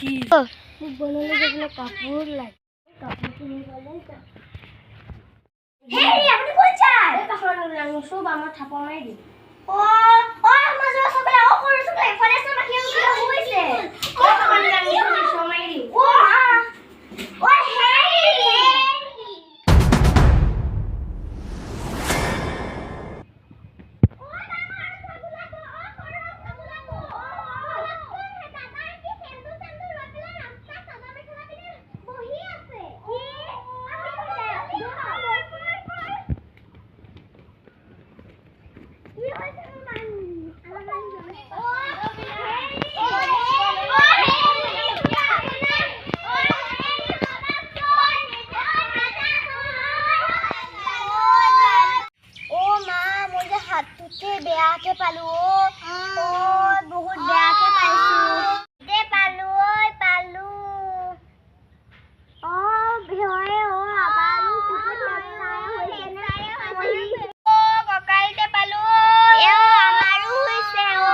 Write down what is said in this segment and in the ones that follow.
কি বনলে যেগুলো কাপড় লাগে কাপড় কিনে গেলে হে আপনি কই চাই তখন সব আমার থাপা মারি দিই ও ও আমার জোর সবাই ও করে সবাই ফরেস্ট মা কি হইছে ও তখন সময় দিই ও ও হে হাতটোতে বেয়াকে পালো ও বহুত বেয়াকে পাইছো দে পালো ঐ পালো ও ভয় ও আবারু বহুত লক্ষায় হইছে ও ককাইতে পালো এ আমারু হইছে ও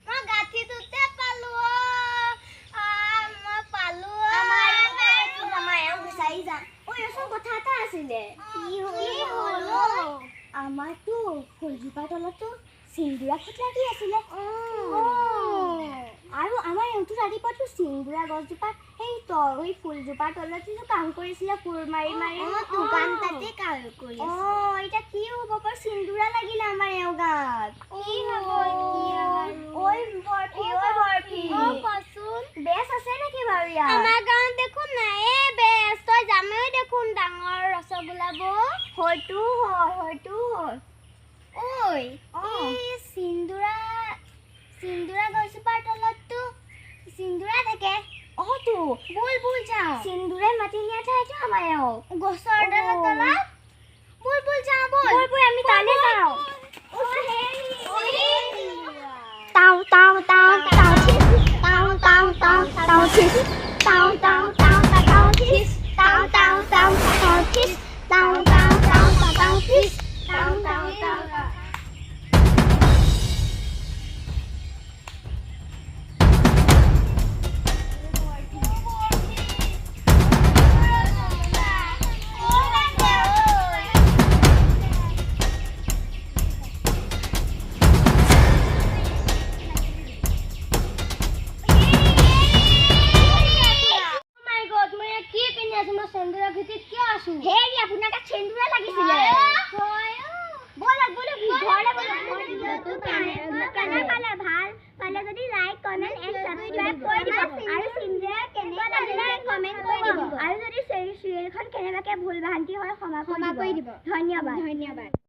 মই গাঠিটোতে পালো মই পালো আমারু পাইছো আমায়ও বিচাৰি যা ঐ এসব কথা এটা আছিলে কি হল আমাৰটো ফুলজোপা তলতো সিন্দুৰা ফুট লাগি আছিলে আৰু আমাৰ এওঁটো ৰাতিপুৱাটো সিন্দুৰা গছজোপা সেই তই ফুলজোপা তলতো কাম কৰিছিলে ফুল মাৰি মাৰি দোকান তাতে কাম কৰি এতিয়া কি হ'ব বাৰু সিন্দুৰা লাগিলে আমাৰ এওঁ গাত কি হ'ব ঐ বৰফি কচোন বেছ আছে নেকি বাৰু ইয়াত আমাৰ গাঁৱত দেখোন নাই বেছ তই জানই দেখোন ডাঙৰ ৰসগোল্লা হয়তো হয় ঐ এই সিন্দুৰা গছজোপাৰ তলততো সিন্দুৰা থাকে তো বুল যাওঁ সিন্দুৰাই মাতি নিয়া ঠাইতো আমাৰ গছৰ ডালৰ তলত বুল যাওঁ বল আমি তালে যাওঁ ভুল ভ্ৰান্তি হয় ক্ষমা কৰি দিব ধন্যবাদ